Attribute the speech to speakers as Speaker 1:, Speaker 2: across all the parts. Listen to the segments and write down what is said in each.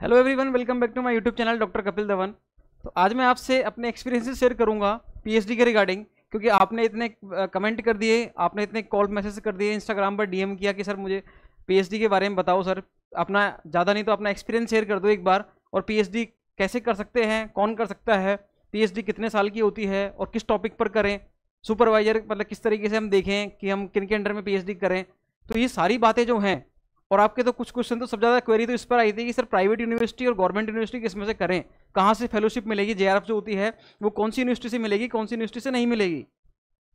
Speaker 1: Hello everyone, welcome back to my YouTube channel doctor Kapil Dhawan. तो आज मैं आपसे अपने एक्सपीरियंसेस शेयर करूंगा पीएचडी के रिगार्डिंग, क्योंकि आपने इतने कमेंट कर दिए, आपने इतने कॉल मैसेज कर दिए, इंस्टाग्राम पर डीएम किया कि सर मुझे पीएचडी के बारे में बताओ सर। अपना ज़्यादा नहीं तो अपना एक्सपीरियंस शेयर कर दो एक बार। और पीएचडी कैसे कर सकते हैं, कौन कर सकता है, पीएचडी कितने साल की होती है और किस टॉपिक पर करें, सुपरवाइजर मतलब किस तरीके से हम देखें कि हम किन के अंडर में पीएचडी करें। तो ये सारी बातें जो हैं, और आपके तो कुछ क्वेश्चन तो सबसे ज़्यादा क्वेरी तो इस पर आई थी कि सर प्राइवेट यूनिवर्सिटी और गवर्नमेंट यूनिवर्सिटी किस में से करें, कहाँ से फेलोशिप मिलेगी, जेआरएफ जो होती है वो कौन सी यूनिवर्सिटी से मिलेगी, कौन सी यूनिवर्सिटी से नहीं मिलेगी।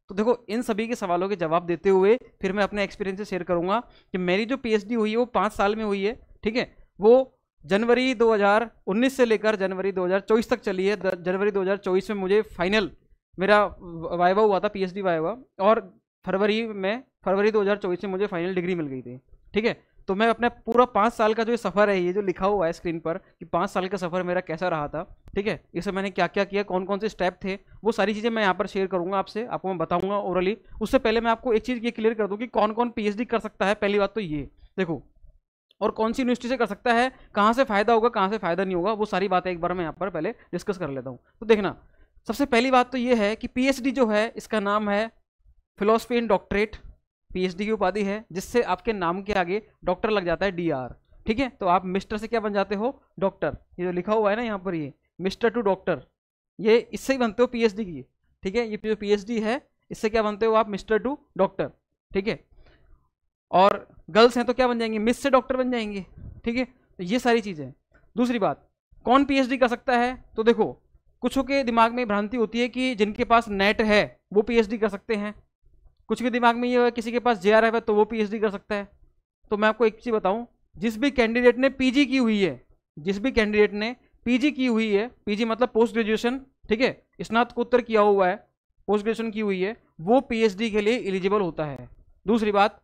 Speaker 1: तो देखो, इन सभी के सवालों के जवाब देते हुए फिर मैं अपने एक्सपीरियंस से शेयर करूंगा कि मेरी जो पीएचडी हुई है वो 5 साल में हुई है। ठीक है, वो जनवरी 2019 से लेकर जनवरी 2024 तक चली है। जनवरी 2024 में मुझे फाइनल मेरा वाइवा हुआ था, पीएचडी वाइवा, और फरवरी 2024 में मुझे फाइनल डिग्री मिल गई थी। ठीक है, तो मैं अपना पूरा 5 साल का जो ये सफ़र है, ये जो लिखा हुआ है स्क्रीन पर कि 5 साल का सफ़र मेरा कैसा रहा था, ठीक है, इसमें मैंने क्या क्या किया, कौन कौन से स्टेप थे, वो सारी चीज़ें मैं यहाँ पर शेयर करूंगा आपसे, आपको मैं बताऊंगा ओरली। उससे पहले मैं आपको एक चीज़ ये क्लियर कर दूँ कि कौन कौन पीएचडी कर सकता है। पहली बात तो ये देखो, और कौन सी यूनिवर्सिटी से कर सकता है, कहाँ से फ़ायदा होगा, कहाँ से फ़ायदा नहीं होगा, वो सारी बातें एक बार मैं यहाँ पर पहले डिस्कस कर लेता हूँ। तो देखना, सबसे पहली बात तो ये है कि पीएचडी जो है इसका नाम है फिलोसफी इन डॉक्टरेट। पीएचडी की उपाधि है जिससे आपके नाम के आगे डॉक्टर लग जाता है, डीआर। ठीक है, तो आप मिस्टर से क्या बन जाते हो, डॉक्टर। ये जो लिखा हुआ है ना यहाँ पर, ये मिस्टर टू डॉक्टर, ये इससे ही बनते हो पीएचडी की। ठीक है, ये जो पीएचडी है इससे क्या बनते हो आप, मिस्टर टू डॉक्टर। ठीक है, और गर्ल्स हैं तो क्या बन जाएंगे, मिस से डॉक्टर बन जाएंगे। ठीक है, तो ये सारी चीज़ें। दूसरी बात, कौन पीएचडी कर सकता है, तो देखो कुछों के दिमाग में भ्रांति होती है कि जिनके पास नेट है वो पीएचडी कर सकते हैं। कुछ के दिमाग में ये है किसी के पास जेआरएफ है तो वो पीएचडी कर सकता है। तो मैं आपको एक चीज़ बताऊं, जिस भी कैंडिडेट ने पीजी की हुई है, जिस भी कैंडिडेट ने पीजी की हुई है, पीजी मतलब पोस्ट ग्रेजुएशन, ठीक है, स्नातकोत्तर किया हुआ है, पोस्ट ग्रेजुएशन की हुई है, वो पीएचडी के लिए एलिजिबल होता है। दूसरी बात,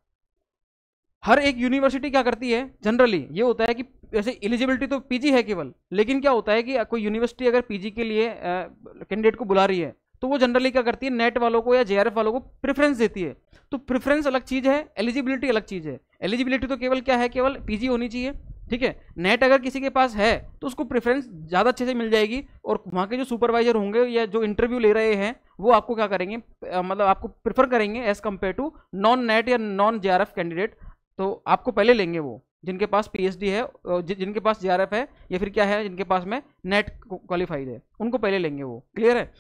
Speaker 1: हर एक यूनिवर्सिटी क्या करती है, जनरली ये होता है कि जैसे एलिजिबिलिटी तो पीजी है केवल, लेकिन क्या होता है कि कोई यूनिवर्सिटी अगर पीजी के लिए कैंडिडेट को बुला रही है तो वो जनरली क्या करती है, नेट वालों को या जेआरएफ वालों को प्रेफरेंस देती है। तो प्रेफरेंस अलग चीज़ है, एलिजिबिलिटी अलग चीज़ है। एलिजिबिलिटी तो केवल क्या है, केवल पीजी होनी चाहिए। ठीक है, नेट अगर किसी के पास है तो उसको प्रेफरेंस ज़्यादा अच्छे से मिल जाएगी, और वहाँ के जो सुपरवाइजर होंगे या जो इंटरव्यू ले रहे हैं वो आपको क्या करेंगे, मतलब आपको प्रेफर करेंगे as compared to non NET या नॉन जेआरएफ कैंडिडेट। तो आपको पहले लेंगे वो जिनके पास पीएचडी है, जिनके पास जेआरएफ है, या फिर क्या है जिनके पास में नेट क्वालिफाइड है, उनको पहले लेंगे वो। क्लियर है,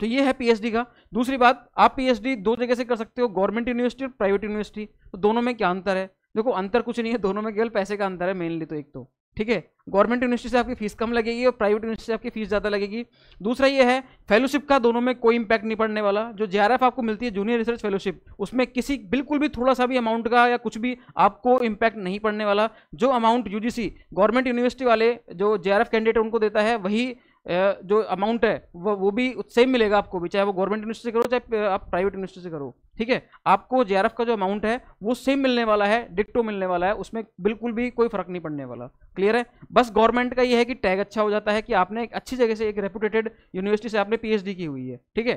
Speaker 1: तो ये है पीएचडी का। दूसरी बात, आप पीएचडी दो जगह से कर सकते हो, गवर्नमेंट यूनिवर्सिटी और प्राइवेट यूनिवर्सिटी। तो दोनों में क्या अंतर है, देखो अंतर कुछ नहीं है, दोनों में केवल पैसे का अंतर है मेनली। तो एक तो ठीक है, गवर्नमेंट यूनिवर्सिटी से आपकी फीस कम लगेगी और प्राइवेट यूनिवर्सिटी से आपकी फीस ज़्यादा लगेगी। दूसरा ये है फेलोशिप का, दोनों में कोई इंपैक्ट नहीं पड़ने वाला। जो जेआरएफ आपको मिलती है, जूनियर रिसर्च फेलोशिप, उसमें किसी बिल्कुल भी थोड़ा सा भी अमाउंट का या कुछ भी आपको इंपैक्ट नहीं पड़ने वाला। जो अमाउंट यूजीसी गवर्नमेंट यूनिवर्सिटी वाले जो जेआरएफ कैंडिडेट उनको देता है, वही जो अमाउंट है वो भी सेम मिलेगा आपको भी, चाहे वो गवर्नमेंट यूनिवर्सिटी से करो चाहे आप प्राइवेट यूनिवर्सिटी से करो। ठीक है, आपको जेआरएफ का जो अमाउंट है वो सेम मिलने वाला है, डिक्टो मिलने वाला है, उसमें बिल्कुल भी कोई फर्क नहीं पड़ने वाला। क्लियर है, बस गवर्नमेंट का ये है कि टैग अच्छा हो जाता है कि आपने एक अच्छी जगह से, एक रेपुटेटेड यूनिवर्सिटी से आपने पीएचडी की हुई है। ठीक है,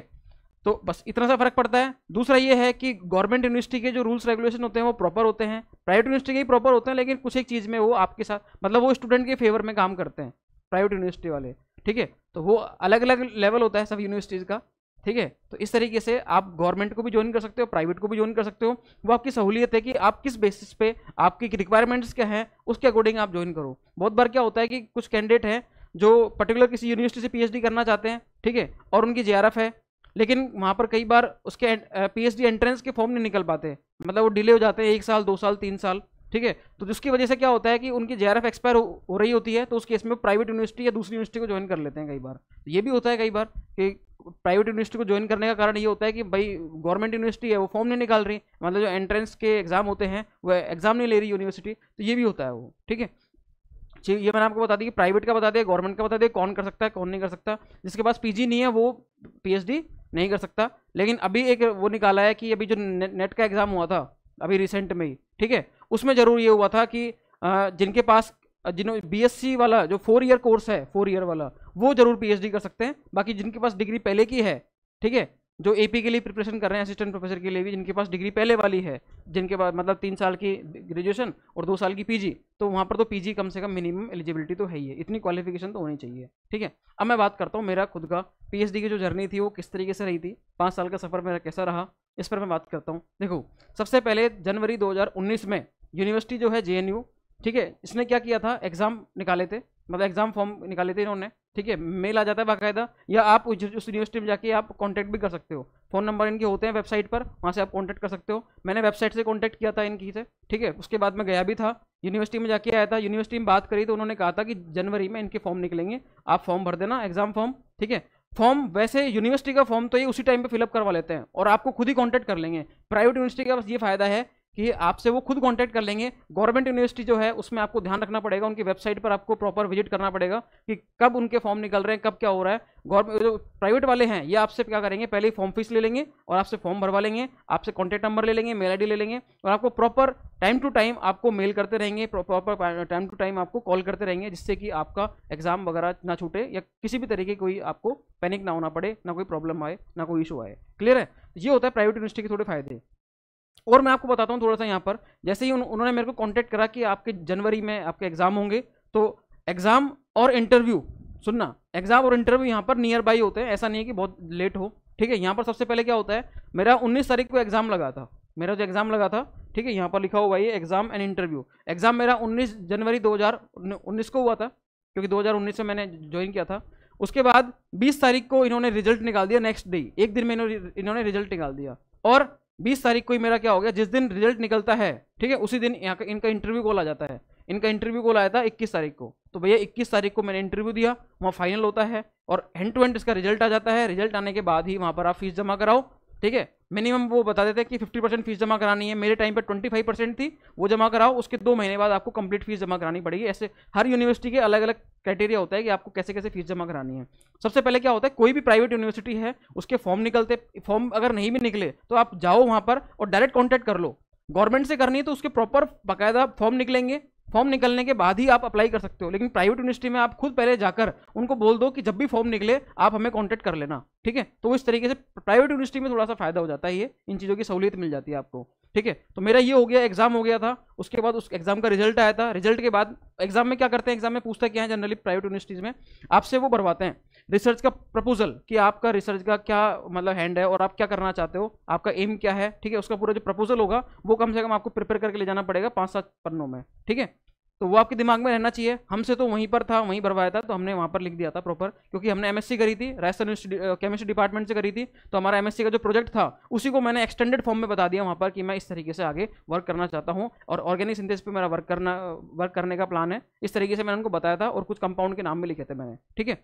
Speaker 1: तो बस इतना सा फर्क पड़ता है। दूसरा ये है कि गवर्नमेंट यूनिवर्सिटी के जो रूल्स रेगुलेशन होते हैं वो प्रॉपर होते हैं, प्राइवेट यूनिवर्सिटी के भी प्रॉपर होते हैं, लेकिन कुछ एक चीज़ में वो आपके साथ, मतलब वो स्टूडेंट के फेवर में काम करते हैं प्राइवेट यूनिवर्सिटी वाले। ठीक है, तो वो अलग अलग लेवल होता है सब यूनिवर्सिटीज़ का। ठीक है, तो इस तरीके से आप गवर्नमेंट को भी ज्वाइन कर सकते हो, प्राइवेट को भी ज्वाइन कर सकते हो। वो आपकी सहूलियत है कि आप किस बेसिस पे, आपकी रिक्वायरमेंट्स क्या हैं, उसके अकॉर्डिंग आप ज्वाइन करो। बहुत बार क्या होता है कि कुछ कैंडिडेट हैं जो पर्टिकुलर किसी यूनिवर्सिटी से पीएचडी करना चाहते हैं, ठीक है, और उनकी जेआरएफ है, लेकिन वहाँ पर कई बार उसके पीएचडी एंट्रेंस के फॉर्म नहीं निकल पाते, मतलब वो डिले हो जाते हैं 1 साल 2 साल 3 साल। ठीक है, तो जिसकी वजह से क्या होता है कि उनकी जेआरएफ एक्सपायर हो रही होती है, तो उस केस में प्राइवेट यूनिवर्सिटी या दूसरी यूनिवर्सिटी को ज्वाइन कर लेते हैं कई बार। तो ये भी होता है कई बार कि प्राइवेट यूनिवर्सिटी को ज्वाइन करने का कारण ये होता है कि भाई गवर्नमेंट यूनिवर्सिटी है वो फॉर्म नहीं निकाल रही, मतलब जो एंट्रेंस के एग्जाम होते हैं वो एग्जाम नहीं ले रही यूनिवर्सिटी, तो ये भी होता है वो। ठीक है, ये मैंने आपको बता दी कि प्राइवेट का बता दिया, गवर्नमेंट का बता दिया, कौन कर सकता है कौन नहीं कर सकता। जिसके पास पीजी नहीं है वो पीएचडी नहीं कर सकता। लेकिन अभी एक वो निकाला है कि अभी जो नेट का एग्जाम हुआ था अभी रिसेंट में ही, ठीक है, उसमें जरूर ये हुआ था कि जिनके पास जिन्होंने बीएससी वाला जो 4 ईयर कोर्स है, 4 ईयर वाला, वो जरूर पीएचडी कर सकते हैं। बाकी जिनके पास डिग्री पहले की है, ठीक है, जो एपी के लिए प्रिपरेशन कर रहे हैं, असिस्टेंट प्रोफेसर के लिए भी, जिनके पास डिग्री पहले वाली है, जिनके पास मतलब 3 साल की ग्रेजुएशन और 2 साल की पीजी, तो वहाँ पर तो पीजी कम से कम मिनिमम एलिजिबिलिटी तो है ही है, इतनी क्वालिफिकेशन तो होनी चाहिए। ठीक है, अब मैं बात करता हूँ मेरा खुद का पीएचडी की जो जर्नी थी वो किस तरीके से रही थी, 5 साल का सफ़र मेरा कैसा रहा, इस पर मैं बात करता हूँ। देखो, सबसे पहले जनवरी 2019 में यूनिवर्सिटी जो है JNU, ठीक है, इसने क्या किया था, एग्जाम निकाले थे, मतलब एग्जाम फॉर्म निकाले थे इन्होंने। ठीक है, मेल आ जाता है बाकायदा, या आप उस यूनिवर्सिटी में जाके आप कांटेक्ट भी कर सकते हो, फ़ोन नंबर इनके होते हैं वेबसाइट पर, वहाँ से आप कांटेक्ट कर सकते हो। मैंने वेबसाइट से कांटेक्ट किया था इनकी से। ठीक है, उसके बाद मैं गया भी था यूनिवर्सिटी में, जाके आया था, यूनिवर्सिटी में बात करी तो उन्होंने कहा था कि जनवरी में इनके फॉर्म निकलेंगे, आप फॉर्म भर देना, एग्जाम फॉर्म। ठीक है, फॉर्म वैसे यूनिवर्सिटी का फॉर्म तो ये उसी टाइम पे फिलअप करवा लेते हैं और आपको खुद ही कांटेक्ट कर लेंगे। प्राइवेट यूनिवर्सिटी का बस ये फायदा है कि आपसे वो खुद कांटेक्ट कर लेंगे। गवर्नमेंट यूनिवर्सिटी जो है उसमें आपको ध्यान रखना पड़ेगा, उनकी वेबसाइट पर आपको प्रॉपर विजिट करना पड़ेगा कि कब उनके फॉर्म निकल रहे हैं, कब क्या हो रहा है। गवर्नमेंट जो प्राइवेट वाले हैं ये आपसे क्या करेंगे, पहले ही फॉर्म फीस ले लेंगे और आपसे फॉर्म भरवा लेंगे, आपसे कॉन्टैक्ट नंबर ले लेंगे, मेल ID ले लेंगे और आपको प्रॉपर टाइम टू टाइम आपको मेल करते रहेंगे, प्रॉपर टाइम टू टाइम आपको कॉल करते रहेंगे, जिससे कि आपका एग्जाम वगैरह ना छूटे या किसी भी तरीके कोई आपको पैनिक ना होना पड़े, ना कोई प्रॉब्लम आए, ना कोई इशू आए। क्लियर है, ये होता है प्राइवेट यूनिवर्सिटी के थोड़े फायदे। और मैं आपको बताता हूँ थोड़ा सा यहाँ पर, जैसे ही उन्होंने मेरे को कांटेक्ट करा कि आपके जनवरी में आपके एग्जाम होंगे, तो एग्जाम और इंटरव्यू, सुनना, एग्जाम और इंटरव्यू यहाँ पर नियर बाई होते हैं, ऐसा नहीं है कि बहुत लेट हो। ठीक है, यहाँ पर सबसे पहले क्या होता है, मेरा 19 तारीख को एग्जाम लगा था, मेरा जो एग्जाम लगा था, ठीक है, यहाँ पर लिखा हुआ है एग्जाम एंड इंटरव्यू। एग्जाम मेरा 19 जनवरी 2019 को हुआ था, क्योंकि 2019 में मैंने ज्वाइन किया था। उसके बाद 20 तारीख को इन्होंने रिजल्ट निकाल दिया, नेक्स्ट डे, एक दिन में इन्होंने रिजल्ट निकाल दिया। और 20 तारीख को ही मेरा क्या हो गया, जिस दिन रिजल्ट निकलता है, ठीक है, उसी दिन यहाँ का इनका इंटरव्यू कॉल आ जाता है। इनका इंटरव्यू कॉल आया था 21 तारीख को, तो भैया 21 तारीख को मैंने इंटरव्यू दिया, वहाँ फाइनल होता है और हैंड टू हैंड इसका रिजल्ट आ जाता है। रिजल्ट आने के बाद ही वहाँ पर आप फीस जमा कराओ। ठीक है, मिनिमम वो बता देते हैं कि 50% फीस जमा करानी है, मेरे टाइम पे 25% थी, वो जमा कराओ, उसके 2 महीने बाद आपको कंप्लीट फीस जमा करानी पड़ेगी। ऐसे हर यूनिवर्सिटी के अलग अलग क्राइटेरिया होता है कि आपको कैसे कैसे फीस जमा करानी है। सबसे पहले क्या होता है, कोई भी प्राइवेट यूनिवर्सिटी है उसके फॉर्म निकलते, फॉर्म अगर नहीं भी निकले तो आप जाओ वहाँ पर और डायरेक्ट कॉन्टैक्ट कर लो। गवर्नमेंट से करनी है तो उसके प्रॉपर बाकायदा फॉर्म निकलेंगे, फॉर्म निकलने के बाद ही आप अप्लाई कर सकते हो। लेकिन प्राइवेट यूनिवर्सिटी में आप खुद पहले जाकर उनको बोल दो कि जब भी फॉर्म निकले आप हमें कांटेक्ट कर लेना। ठीक है, तो इस तरीके से प्राइवेट यूनिवर्सिटी में थोड़ा सा फायदा हो जाता है, ये इन चीज़ों की सहूलियत मिल जाती है आपको। ठीक है, तो मेरा ये हो गया, एग्जाम हो गया था, उसके बाद उस एग्जाम का रिजल्ट आया था। रिजल्ट के बाद एग्जाम में क्या करते हैं, एग्जाम में पूछता क्या है जनरली प्राइवेट यूनिवर्सिटीज में, आपसे वो भरवाते हैं रिसर्च का प्रपोजल, कि आपका रिसर्च का क्या मतलब हैंड है और आप क्या करना चाहते हो, आपका एम क्या है। ठीक है, उसका पूरा जो प्रपोजल होगा वो कम से कम आपको प्रिपेयर करके ले जाना पड़ेगा 5-7 पन्नों में। ठीक है, तो वो आपके दिमाग में रहना चाहिए। हमसे तो वहीं पर था, वहीं भरवाया था, तो हमने वहाँ पर लिख दिया था प्रॉपर, क्योंकि हमने MSc करी थी, राजस्थान केमिस्ट्री डिपार्टमेंट से करी थी, तो हमारा MSc का जो प्रोजेक्ट था उसी को मैंने एक्सटेंडेड फॉर्म में बता दिया वहाँ पर कि मैं इस तरीके से आगे वर्क करना चाहता हूँ और ऑर्गेनिक सिंथेसिस पे मेरा वर्क करने का प्लान है। इस तरीके से मैंने उनको बताया था और कुछ कंपाउंड के नाम भी लिखे थे मैंने। ठीक है,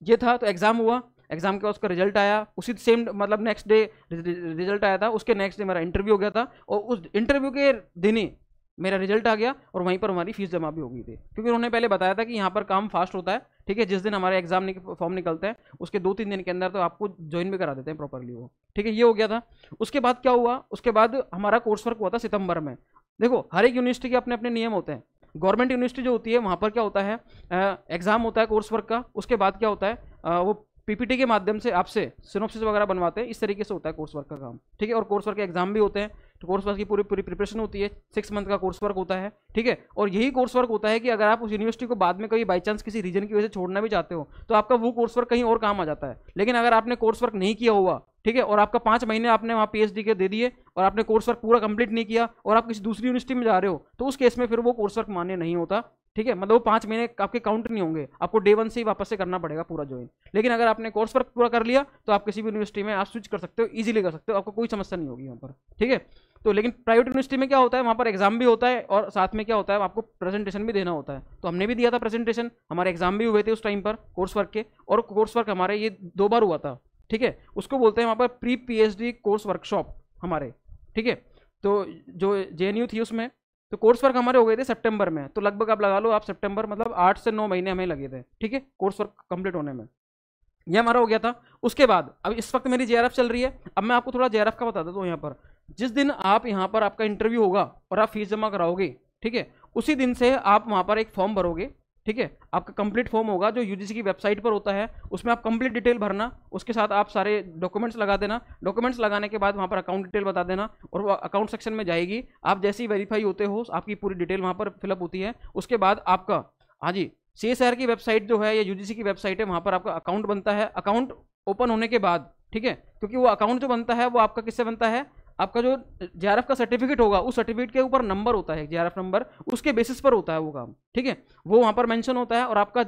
Speaker 1: ये था। तो एग्जाम हुआ, एग्जाम के बाद उसका रिजल्ट आया, उसी सेम मतलब नेक्स्ट डे रिजल्ट आया था, उसके नेक्स्ट डे मेरा इंटरव्यू हो गया था और उस इंटरव्यू के दिन ही मेरा रिजल्ट आ गया और वहीं पर हमारी फीस जमा भी हो गई थी, क्योंकि उन्होंने पहले बताया था कि यहाँ पर काम फास्ट होता है। ठीक है, जिस दिन हमारे एग्जाम फॉर्म निकलते हैं उसके 2-3 दिन के अंदर तो आपको ज्वाइन भी करा देते हैं प्रॉपरली वो। ठीक है, ये हो गया था। उसके बाद क्या हुआ, उसके बाद हमारा कोर्स वर्क हुआ था सितंबर में। देखो, हर एक यूनिवर्सिटी के अपने अपने नियम होते हैं। गवर्नमेंट यूनिवर्सिटी जो होती है वहाँ पर क्या होता है, एग्जाम होता है कोर्स वर्क का, उसके बाद क्या होता है वो PPT के माध्यम से आपसे सिनॉप्सिस वगैरह बनवाते हैं। इस तरीके से होता है कोर्स वर्क का काम। ठीक है, और कोर्स वर्क के एग्जाम भी होते हैं, तो कोर्स वर्क की पूरी प्रिपरेशन होती है, 6 मंथ का कोर्स वर्क होता है। ठीक है, और यही कोर्स वर्क होता है कि अगर आप उस यूनिवर्सिटी को बाद में कभी बाई चांस किसी रीजन की वजह से छोड़ना भी चाहते हो तो आपका वो कोर्स वर्क कहीं और काम आ जाता है। लेकिन अगर आपने कोर्स वर्क नहीं किया हुआ, ठीक है, और आपका 5 महीने आपने वहाँ PhD के दे दिए और आपने कोर्स वर्क पूरा कंप्लीट नहीं किया और आप किसी दूसरी यूनिवर्सिटी में जा रहे हो, तो उस केस में फिर वो कोर्स वर्क मान्य नहीं होता। ठीक है, मतलब वो 5 महीने आपके काउंट नहीं होंगे, आपको डे 1 से ही वापस से करना पड़ेगा पूरा ज्वाइन। लेकिन अगर आपने कोर्स वर्क पूरा कर लिया तो आप किसी भी यूनिवर्सिटी में आप स्विच कर सकते हो, इजीली कर सकते हो, आपको कोई समस्या नहीं होगी यहाँ पर। ठीक है, तो लेकिन प्राइवेट यूनिवर्सिटी में क्या होता है, वहाँ पर एग्जाम भी होता है और साथ में क्या होता है, आपको प्रेजेंटेशन भी देना होता है। तो हमने भी दिया था प्रेजेंटेशन, हमारे एग्जाम भी हुए थे उस टाइम पर कोर्स वर्क के, और कोर्स वर्क हमारे ये 2 बार हुआ था। ठीक है, उसको बोलते हैं वहाँ पर प्री PhD कोर्स वर्कशॉप हमारे। ठीक है, तो जो JNU थी उसमें, तो कोर्स वर्क हमारे हो गए थे सितंबर में, तो लगभग आप लगा लो आप सितंबर मतलब 8 से 9 महीने हमें लगे थे। ठीक है, कोर्स वर्क कंप्लीट होने में, ये हमारा हो गया था। उसके बाद अब इस वक्त मेरी JRF चल रही है। अब मैं आपको थोड़ा JRF का बता देता हूँ। यहाँ पर जिस दिन आप यहाँ पर आपका इंटरव्यू होगा और आप फीस जमा कराओगे, ठीक है, उसी दिन से आप वहाँ पर एक फॉर्म भरोगे। ठीक है, आपका कंप्लीट फॉर्म होगा जो यूजीसी की वेबसाइट पर होता है, उसमें आप कंप्लीट डिटेल भरना, उसके साथ आप सारे डॉक्यूमेंट्स लगा देना, डॉक्यूमेंट्स लगाने के बाद वहाँ पर अकाउंट डिटेल बता देना, और वो अकाउंट सेक्शन में जाएगी, आप जैसे ही वेरीफाई होते हो आपकी पूरी डिटेल वहाँ पर फिलअप होती है, उसके बाद आपका, हाँ जी, CSIR की वेबसाइट जो है या यूजीसी की वेबसाइट है, वहाँ पर आपका अकाउंट बनता है। अकाउंट ओपन होने के बाद, ठीक है, क्योंकि वो अकाउंट जो बनता है वो आपका किससे बनता है, आपका जो JRF का सर्टिफिकेट होगा उस सर्टिफिकेट के ऊपर नंबर होता है, JRF नंबर, उसके बेसिस पर होता है वो काम, ठीक है, वो वहाँ पर मेंशन होता है और आपका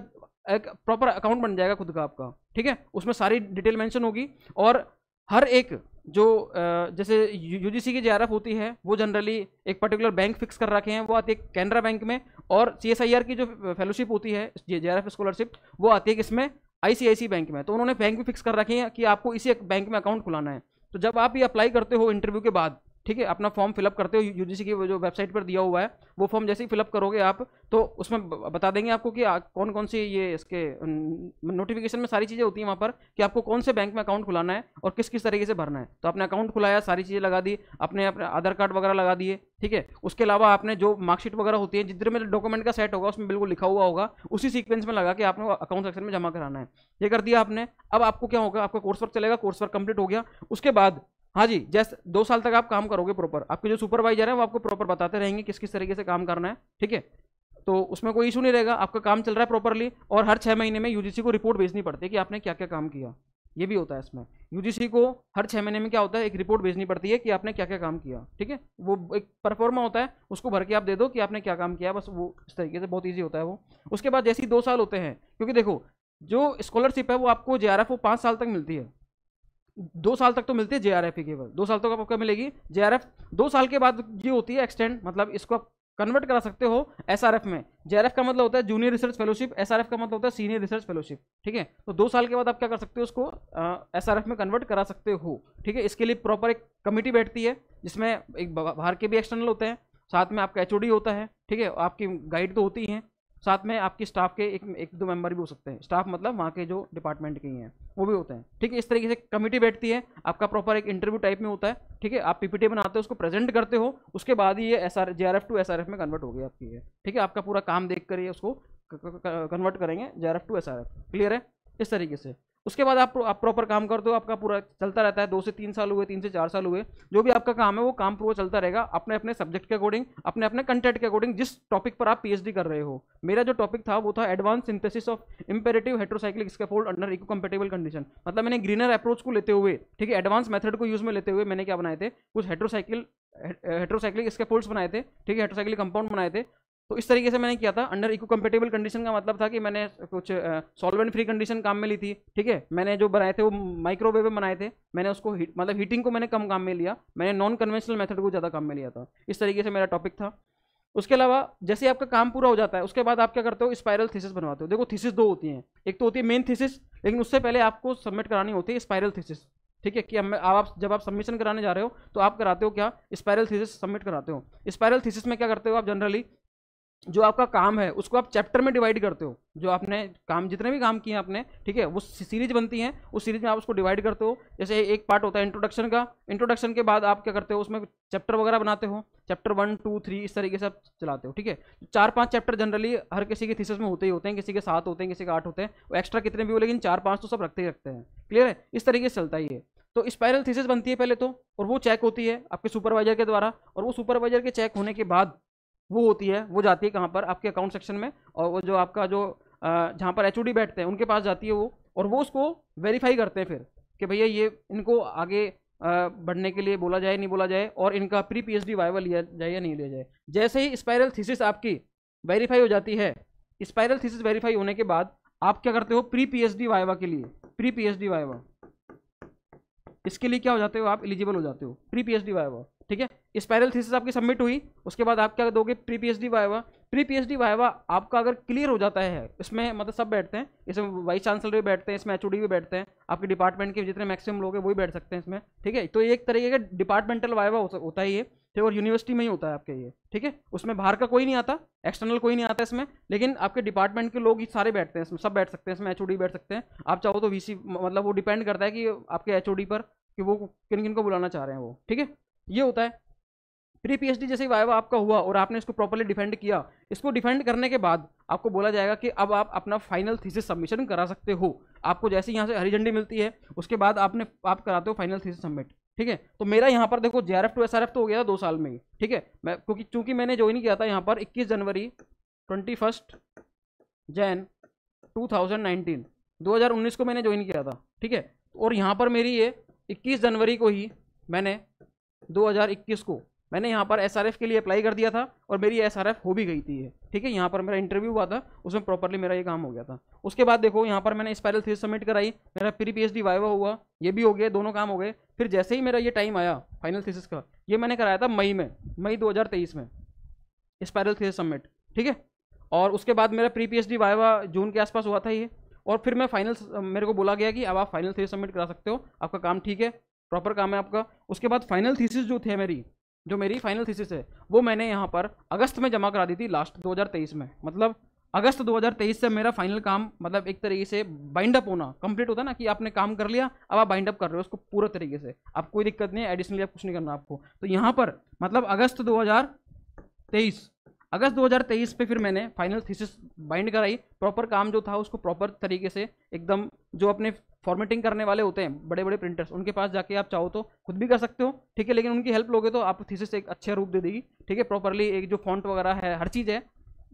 Speaker 1: एक प्रॉपर अकाउंट बन जाएगा खुद का आपका, ठीक है, उसमें सारी डिटेल मेंशन होगी। और हर एक जो जैसे यूजीसी की JRF होती है वो जनरली एक पर्टिकुलर बैंक फिक्स कर रखे हैं, वो आती है कैनरा बैंक में, और CSIR की जो फेलोशिप होती है JRF स्कॉलरशिप वो आती है किसमें, ICICI बैंक में। तो उन्होंने बैंक भी फिक्स कर रखे हैं कि आपको इसी बैंक में अकाउंट खुलाना है। तो जब आप ये अप्लाई करते हो इंटरव्यू के बाद, ठीक है, अपना फॉर्म फिलअप करते हो, यूजीसी की जो वेबसाइट पर दिया हुआ है वो फॉर्म जैसे ही फिलअप करोगे आप, तो उसमें बता देंगे आपको कि कौन कौन सी ये इसके नोटिफिकेशन में सारी चीज़ें होती हैं वहाँ पर कि आपको कौन से बैंक में अकाउंट खुलाना है और किस किस तरीके से भरना है। तो आपने अकाउंट खुलाया, सारी चीज़ें लगा दी, अपने अपने आधार कार्ड वगैरह लगा दिए, ठीक है, उसके अलावा आपने जो मार्कशीट वगैरह होती है जितने में डॉक्यूमेंट का सेट होगा उसमें बिल्कुल लिखा हुआ होगा, उसी सीक्वेंस में लगा के आपने अकाउंट सेक्शन में जमा कराना है। ये कर दिया आपने। अब आपको क्या होगा, आपका कोर्स वर्क चलेगा, कोर्स वर्क कंप्लीट हो गया, उसके बाद हाँ जी, जैसे 2 साल तक आप काम करोगे प्रॉपर, आपके जो सुपरवाइजर है वो आपको प्रॉपर बताते रहेंगे किस किस तरीके से काम करना है, ठीक है, तो उसमें कोई इशू नहीं रहेगा, आपका काम चल रहा है प्रॉपरली। और हर 6 महीने में यूजीसी को रिपोर्ट भेजनी पड़ती है कि आपने क्या क्या काम किया, ये भी होता है इसमें। यूजीसी को हर 6 महीने में क्या होता है, एक रिपोर्ट भेजनी पड़ती है कि आपने क्या क्या काम किया, ठीक है, वो एक परफॉर्मा होता है, उसको भर के आप दे दो कि आपने क्या काम किया, बस वो इस तरीके से बहुत ईजी होता है वो। उसके बाद जैसे ही 2 साल होते हैं, क्योंकि देखो जो स्कॉलरशिप है वो आपको JRF वो 5 साल तक मिलती है, 2 साल तक तो मिलती है JRF ही, केवल 2 साल तक आपको मिलेगी JRF। 2 साल के बाद ये होती है एक्सटेंड, मतलब इसको आप कन्वर्ट करा सकते हो SRF में। JRF का मतलब होता है जूनियर रिसर्च फेलोशिप, SRF का मतलब होता है सीनियर रिसर्च फेलोशिप, ठीक है। तो 2 साल के बाद आप क्या कर सकते हो, उसको SRF में कन्वर्ट करा सकते हो, ठीक है। इसके लिए प्रॉपर एक कमेटी बैठती है जिसमें एक बाहर के भी एक्सटर्नल होते हैं, साथ में आपका HOD होता है, ठीक है, आपकी गाइड तो होती है, साथ में आपकी स्टाफ के एक दो मेंबर भी हो सकते हैं, स्टाफ मतलब वहाँ के जो डिपार्टमेंट के ही हैं वो भी होते हैं, ठीक है। इस तरीके से कमेटी बैठती है, आपका प्रॉपर एक इंटरव्यू टाइप में होता है, ठीक है, आप PPT बनाते हो, उसको प्रेजेंट करते हो, उसके बाद ही ये JRF टू SRF में कन्वर्ट हो गई आपकी, ठीक है। आपका पूरा काम देख कर ये उसको कन्वर्ट करेंगे JRF टू SRF, क्लियर है, इस तरीके से। उसके बाद आप प्रॉपर काम करते हो, आपका पूरा चलता रहता है, 2 से 3 साल हुए, 3 से 4 साल हुए, जो भी आपका काम है वो काम पूरा चलता रहेगा अपने अपने सब्जेक्ट के अकॉर्डिंग, अपने अपने कंटेंट के अकॉर्डिंग, जिस टॉपिक पर आप PhD कर रहे हो। मेरा जो टॉपिक था वो था advance synthesis of imperative heterocyclic scaffold under eco compatible condition, मतलब मैंने ग्रीनर अप्रोच को लेते हुए, ठीक है, एडवांस मेथड को यूज में लेते हुए मैंने क्या बनाए थे, कुछ हेटेरोसाइक्लिक स्कैफोल्ड्स बनाए थे, ठीक है, हेटेरोसाइक्लिक कंपाउंड बनाए थे। तो इस तरीके से मैंने किया था। अंडर इको कंपेटेबल कंडीशन का मतलब था कि मैंने कुछ सॉल्वेंट फ्री कंडीशन काम में ली थी, ठीक है। मैंने जो बनाए थे वो माइक्रोवेव में बनाए थे, मैंने उसको मतलब हीटिंग को मैंने कम काम में लिया, मैंने नॉन कन्वेंशनल मेथड को ज़्यादा काम में लिया था। इस तरीके से मेरा टॉपिक था। उसके अलावा जैसे आपका काम पूरा हो जाता है उसके बाद आप क्या करते हो, स्पाइरल थीसिस बनवाते हो। देखो थीसिस 2 होती हैं, एक तो होती है मेन थीसिस, लेकिन उससे पहले आपको सबमिट करानी होती है स्पाइरल थीसिस, ठीक है। कि आप जब आप सबमिशन कराने जा रहे हो तो आप कराते हो क्या, स्पाइरल थीसिस सबमिट कराते हो। स्पाइरल थीसिस में क्या करते हो आप, जनरली जो आपका काम है उसको आप चैप्टर में डिवाइड करते हो, जो आपने काम जितने भी काम किए आपने, ठीक है, वो सीरीज बनती है, उस सीरीज में आप उसको डिवाइड करते हो। जैसे एक पार्ट होता है इंट्रोडक्शन का, इंट्रोडक्शन के बाद आप क्या करते हो उसमें चैप्टर वगैरह बनाते हो, चैप्टर 1 2 3 इस तरीके से आप चलाते हो, ठीक है। 4-5 चैप्टर जनरली हर किसी के थीसिस में होते ही होते हैं, किसी के 7 होते हैं, किसी के 8 होते हैं, वो एक्स्ट्रा कितने भी हो लेकिन 4-5 तो सब रखते ही रखते हैं, क्लियर है। इस तरीके से चलता ही है। तो स्पाइरल थीसिस बनती है पहले तो, और वो चेक होती है आपके सुपरवाइजर के द्वारा, और वो सुपरवाइजर के चेक होने के बाद वो होती है, वो जाती है कहाँ पर, आपके अकाउंट सेक्शन में, और वो जो आपका जो जहाँ पर HOD बैठते हैं उनके पास जाती है वो, और वो उसको वेरीफाई करते हैं फिर कि भैया ये इनको आगे बढ़ने के लिए बोला जाए नहीं बोला जाए, और इनका प्री PhD वाइवा लिया जाए या नहीं लिया जाए। जैसे ही स्पाइरल थीसिस आपकी वेरीफाई हो जाती है, स्पाइरल थीसिस वेरीफाई होने के बाद आप क्या करते हो, प्री PhD वाइवा के लिए, प्री PhD वाइवा इसके लिए क्या हो जाते हो आप, एलिजिबल हो जाते हो, प्री PhD वाइवा, ठीक है। स्पाइरल थीसिस आपकी सबमिट हुई, उसके बाद आप क्या दोगे, pre PhD viva. Pre PhD viva आपका अगर क्लियर हो जाता है, इसमें मतलब सब बैठते हैं, इसमें वाइस चांसलर भी बैठते हैं, इसमें HOD भी बैठते हैं, आपके डिपार्टमेंट के जितने मैक्सिमम लोग हैं वही बैठ सकते हैं इसमें, ठीक है। तो एक तरीके का डिपार्टमेंटल वाइवा होता है ये, ठीक, और यूनिवर्सिटी में ही होता है आपके ये, ठीक है। उसमें बाहर का कोई नहीं आता, एक्सटर्नल कोई नहीं आता इसमें, लेकिन आपके डिपार्टमेंट के लोग ही सारे बैठते हैं इसमें, सब बैठ सकते हैं इसमें, HOD बैठ सकते हैं। आप चाहो तो VC, मतलब वो डिपेंड करता है कि आपके HOD पर कि वो किन किन को बुलाना चाह रहे हैं वो, ठीक है, ये होता है। प्री पीएचडी जैसे ही वाइवा आपका हुआ और आपने इसको प्रॉपर्ली डिफेंड किया, इसको डिफेंड करने के बाद आपको बोला जाएगा कि अब आप अपना फाइनल थीसिस सबमिशन करा सकते हो। आपको जैसे ही यहाँ से हरी झंडी मिलती है उसके बाद आप कराते हो फाइनल थीसिस सबमिट। ठीक है, तो मेरा यहाँ पर देखो JRF टू SRF तो हो गया था 2 साल में ही। ठीक है, मैं चूंकि मैंने ज्वाइन किया था यहाँ पर 21 जनवरी 21 जैन 2019 को मैंने ज्वाइन किया था। ठीक है, और यहाँ पर मेरी ये 21 जनवरी को ही मैंने 2021 को मैंने यहाँ पर SRF के लिए अप्लाई कर दिया था और मेरी SRF हो भी गई थी। ठीक है, यहाँ पर मेरा इंटरव्यू हुआ था, उसमें प्रॉपर्ली मेरा ये काम हो गया था। उसके बाद देखो यहाँ पर मैंने स्पाइरल थीसिस सबमिट कराई, मेरा प्री पीएचडी वाइवा हुआ, ये भी हो गया, दोनों काम हो गए। फिर जैसे ही मेरा ये टाइम आया फाइनल थीसिस का, ये मैंने कराया था मई 2023 में स्पाइरल थीसिस सबमिट। ठीक है, और उसके बाद मेरा प्री पीएचडी वाइवा जून के आसपास हुआ था ये, और फिर मैं फाइनल, मेरे को बोला गया कि अब आप फाइनल थीसिस सबमिट करा सकते हो, आपका काम ठीक है, प्रॉपर काम है आपका। उसके बाद फाइनल थीसिस जो मेरी फाइनल थीसिस है वो मैंने यहाँ पर अगस्त में जमा करा दी थी, लास्ट 2023 में। मतलब अगस्त 2023 से मेरा फाइनल काम, मतलब एक तरीके से बाइंड अप होना कंप्लीट होता है ना, कि आपने काम कर लिया, अब आप बाइंड अप कर रहे हो उसको पूरा तरीके से, आप कोई दिक्कत नहीं है, एडिशनली आप कुछ नहीं करना आपको। तो यहाँ पर मतलब अगस्त 2023 पे फिर मैंने फाइनल थीसिस बाइंड कराई, प्रॉपर काम जो था उसको प्रॉपर तरीके से एकदम, जो अपने फॉर्मेटिंग करने वाले होते हैं बड़े बड़े प्रिंटर्स, उनके पास जाके आप चाहो तो खुद भी कर सकते हो। ठीक है, लेकिन उनकी हेल्प लोगे तो आप थीसिस एक अच्छा रूप दे देगी। ठीक है, प्रॉपरली एक जो फॉन्ट वगैरह है, हर चीज़ है,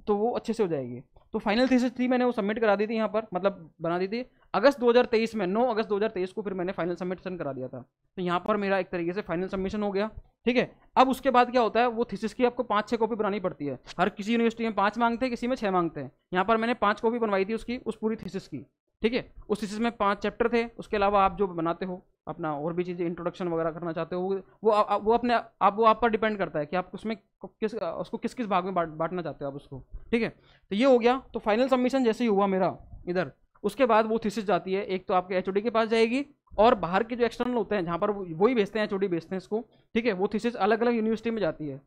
Speaker 1: तो वो अच्छे से हो जाएगी। तो फाइनल थीसिस थी, मैंने वो सबमिट करा दी थी यहाँ पर, मतलब बना दी थी अगस्त 2023 में, 9 अगस्त 2023 को फिर मैंने फाइनल सबमिशन करा दिया था। तो यहाँ पर मेरा एक तरीके से फाइनल सबमिशन हो गया। ठीक है, अब उसके बाद क्या होता है, वो थीसिस की आपको 5-6 कॉपी बनानी पड़ती है। हर किसी यूनिवर्सिटी में 5 मांगते हैं, किसी में 6 मांगते हैं। यहाँ पर मैंने 5 कॉपी बनवाई थी उसकी, उस पूरी थीसिस की। ठीक है, उस थीसिस में 5 चैप्टर थे, उसके अलावा आप जो बनाते हो अपना और भी चीज़ें, इंट्रोडक्शन वगैरह करना चाहते हो, वो अपने वो आप पर डिपेंड करता है कि आप उसमें उसको किस किस भाग में बांटना चाहते हो आप उसको। ठीक है, तो ये हो गया। तो फाइनल सबमिशन जैसे ही हुआ मेरा इधर, उसके बाद वो थीसिस जाती है, एक तो आपके HOD के पास जाएगी, और बाहर के जो एक्सटर्नल होते हैं जहाँ पर वही भेजते हैं, HOD भेजते हैं इसको। ठीक है, वो थीसिस अलग अलग यूनिवर्सिटी में जाती है,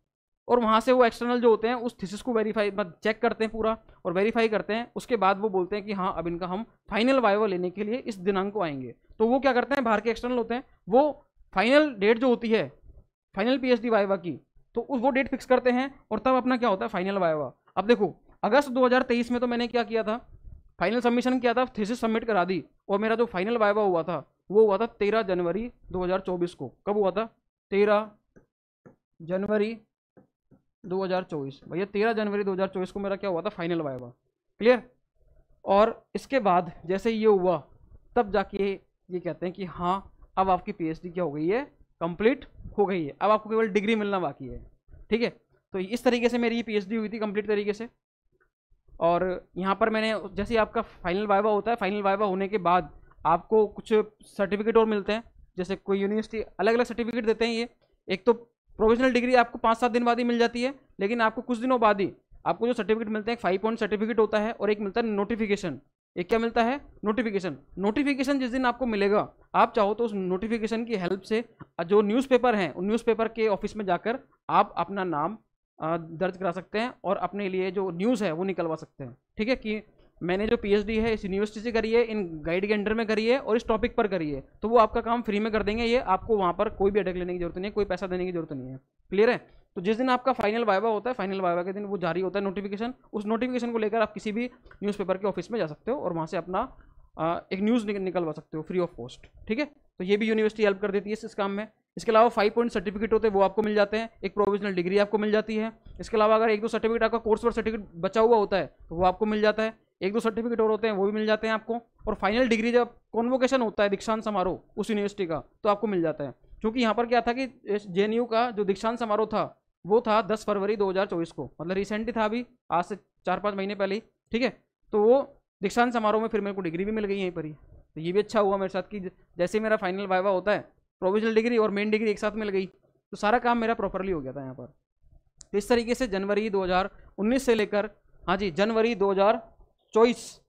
Speaker 1: और वहाँ से वो एक्सटर्नल जो होते हैं उस थीसिस को वेरीफाई, चेक करते हैं पूरा और वेरीफाई करते हैं। उसके बाद वो बोलते हैं कि हाँ अब इनका हम फाइनल वाइवा लेने के लिए इस दिनांक को आएंगे। तो वो क्या करते हैं, बाहर के एक्सटर्नल होते हैं, वो फाइनल डेट जो होती है फाइनल पीएचडी वाइवा की, तो वो डेट फिक्स करते हैं, और तब अपना क्या होता है फाइनल वाइवा। अब देखो अगस्त 2023 में तो मैंने क्या किया था, फाइनल सबमिशन किया था, थीसिस सबमिट करा दी, और मेरा जो फाइनल वाइवा हुआ था वो हुआ था 13 जनवरी 2024 को। कब हुआ था, 13 जनवरी 2024 भैया, 13 जनवरी 2024 को मेरा क्या हुआ था, फाइनल वाइवा। क्लियर। और इसके बाद जैसे ये हुआ, तब जाके ये कहते हैं कि हाँ अब आपकी पीएचडी क्या हो गई है, कंप्लीट हो गई है, अब आपको केवल डिग्री मिलना बाकी है। ठीक है, तो इस तरीके से मेरी ये पीएचडी हुई थी कंप्लीट तरीके से। और यहाँ पर मैंने, जैसे आपका फाइनल वाइवा होता है, फाइनल वाइवा होने के बाद आपको कुछ सर्टिफिकेट और मिलते हैं, जैसे कोई यूनिवर्सिटी अलग अलग सर्टिफिकेट देते हैं। ये एक तो प्रोविजनल डिग्री आपको 5-7 दिन बाद ही मिल जाती है, लेकिन आपको कुछ दिनों बाद ही आपको जो सर्टिफिकेट मिलते हैं, 5 पॉइंट सर्टिफिकेट होता है, और एक मिलता है नोटिफिकेशन। एक क्या मिलता है, नोटिफिकेशन जिस दिन आपको मिलेगा, आप चाहो तो उस नोटिफिकेशन की हेल्प से जो न्यूज़पेपर हैं, उन न्यूज़पेपर के ऑफिस में जाकर आप अपना नाम दर्ज करा सकते हैं और अपने लिए जो न्यूज़ है वो निकलवा सकते हैं। ठीक है, कि मैंने जो पीएचडी है इस यूनिवर्सिटी से करी है, इन गाइड के अंडर में करी है और इस टॉपिक पर करी है, तो वो आपका काम फ्री में कर देंगे। ये आपको वहाँ पर कोई भी अटैक लेने की जरूरत नहीं है, कोई पैसा देने की जरूरत नहीं है। क्लियर है। तो जिस दिन आपका फाइनल वाइवा होता है, फाइनल वाइवा के दिन वो जारी होता है नोटिफिकेशन, उस नोटिफिकेशन को लेकर आप किसी भी न्यूज़पेपर के ऑफिस में जा सकते हो और वहाँ से अपना एक न्यूज़ निकलवा सकते हो फ्री ऑफ कॉस्ट। ठीक है, तो ये भी यूनिवर्सिटी हेल्प कर देती है इस काम में। इसके अलावा 5 पॉइंट सर्टिफिकेट होते हैं, वो आपको मिल जाते हैं, एक प्रोविजनल डिग्री आपको मिल जाती है। इसके अलावा अगर 1-2 सर्टिफिकेट आपका कोर्स वर्क सर्टिफिकेट बचा हुआ होता है तो वो आपको मिल जाता है, 1-2 सर्टिफिकेट और होते हैं वो भी मिल जाते हैं आपको। और फाइनल डिग्री जब कॉन्वोकेशन होता है, दीक्षांत समारोह उस यूनिवर्सिटी का, तो आपको मिल जाता है। क्योंकि यहाँ पर क्या था कि JNU का जो दीक्षांत समारोह था वो था 10 फरवरी 2024 को, मतलब रिसेंटली था, अभी आज से 4-5 महीने पहले ही। ठीक है, तो वो दीक्षांत समारोह में फिर मेरे को डिग्री भी मिल गई यहीं पर ही। तो ये भी अच्छा हुआ मेरे साथ कि जैसे मेरा फाइनल वाइवा होता है, प्रोविजनल डिग्री और मेन डिग्री एक साथ मिल गई, तो सारा काम मेरा प्रॉपरली हो गया था यहाँ पर। तो इस तरीके से जनवरी 2019 से लेकर, हाँ जी, जनवरी 2024,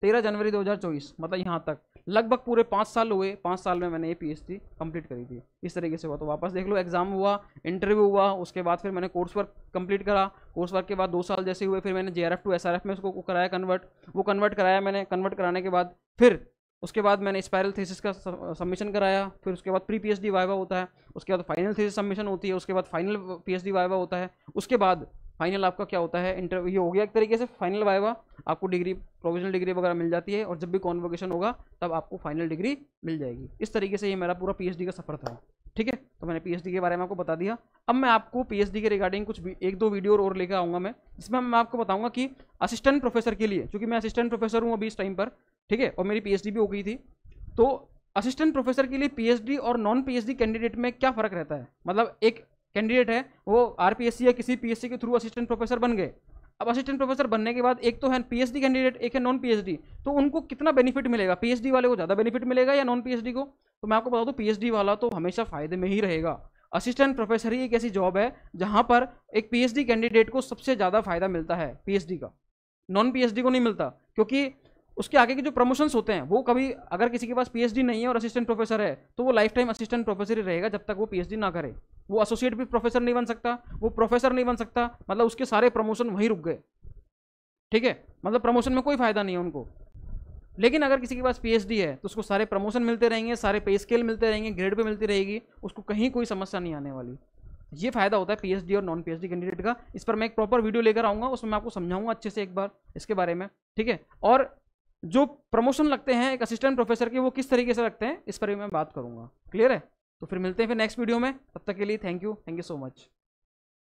Speaker 1: 13 जनवरी 2024, मतलब यहाँ तक लगभग पूरे 5 साल हुए। 5 साल में मैंने ये पीएचडी कंप्लीट करी थी। इस तरीके से हुआ। तो वापस देख लो, एग्जाम हुआ, इंटरव्यू हुआ, उसके बाद फिर मैंने कोर्स वर्क कंप्लीट करा। कोर्स वर्क के बाद 2 साल जैसे हुए, फिर मैंने JRF टू SRF में उसको कराया कन्वर्ट। वो कन्वर्ट कराया मैंने, कन्वर्ट कराने के बाद फिर उसके बाद मैंने स्पायरल थीसिस का सबमिशन कराया, फिर उसके बाद प्री पीएचडी वाइवा होता है, उसके बाद फाइनल थीसिस सबमिशन होती है, उसके बाद फाइनल पीएचडी वाइवा होता है, उसके बाद फाइनल आपका क्या होता है, इंटरव्यू हो गया एक तरीके से फाइनल वाइवा, आपको डिग्री प्रोविजनल डिग्री वगैरह मिल जाती है, और जब भी कॉन्वोकेशन होगा तब आपको फाइनल डिग्री मिल जाएगी। इस तरीके से ये मेरा पूरा पीएचडी का सफर था। ठीक है, तो मैंने पीएचडी के बारे में आपको बता दिया। अब मैं आपको पीएचडी के रिगार्डिंग कुछ एक दो वीडियो और लेकर आऊँगा मैं, जिसमें मैं आपको बताऊँगा कि असिस्टेंट प्रोफेसर के लिए, क्योंकि मैं असिस्टेंट प्रोफेसर हूँ अभी इस टाइम पर, ठीक है, और मेरी पीएचडी भी हो गई थी, तो असिस्टेंट प्रोफेसर के लिए पीएचडी और नॉन पीएचडी कैंडिडेट में क्या फ़र्क रहता है। मतलब एक कैंडिडेट है, वो आरपीएससी या किसी पीएससी के थ्रू असिस्टेंट प्रोफेसर बन गए। अब असिस्टेंट प्रोफेसर बनने के बाद एक तो है पीएचडी कैंडिडेट, एक है नॉन पीएचडी, तो उनको कितना बेनिफिट मिलेगा, पीएचडी वाले को ज़्यादा बेनिफिट मिलेगा या नॉन पीएचडी को? तो मैं आपको बता दूं, पीएचडी वाला तो हमेशा फ़ायदे में ही रहेगा। असिस्टेंट प्रोफेसर ही एक ऐसी जॉब है जहां पर एक पीएचडी कैंडिडेट को सबसे ज़्यादा फायदा मिलता है पीएचडी का, नॉन पीएचडी को नहीं मिलता, क्योंकि उसके आगे के जो प्रमोशंस होते हैं वो कभी, अगर किसी के पास पीएचडी नहीं है और असिस्टेंट प्रोफेसर है तो वो लाइफ टाइम असिस्टेंट प्रोफेसर ही रहेगा जब तक वो पीएचडी ना करे। वो एसोसिएट भी प्रोफेसर नहीं बन सकता, वो प्रोफेसर नहीं बन सकता, मतलब उसके सारे प्रमोशन वहीं रुक गए। ठीक है, मतलब प्रमोशन में कोई फायदा नहीं है उनको। लेकिन अगर किसी के पास पीएचडी है तो उसको सारे प्रमोशन मिलते रहेंगे, सारे पे स्केल मिलते रहेंगे, ग्रेड पे मिलती रहेगी, उसको कहीं कोई समस्या नहीं आने वाली। ये फायदा होता है पीएचडी और नॉन पीएचडी कैंडिडेट का। इस पर मैं एक प्रॉपर वीडियो लेकर आऊंगा, उसमें मैं आपको समझाऊंगा अच्छे से एक बार इसके बारे में। ठीक है, और जो प्रमोशन लगते हैं एक असिस्टेंट प्रोफेसर के, वो किस तरीके से लगते हैं इस पर भी मैं बात करूंगा। क्लियर है? तो फिर मिलते हैं फिर नेक्स्ट वीडियो में, तब तक के लिए थैंक यू सो मच।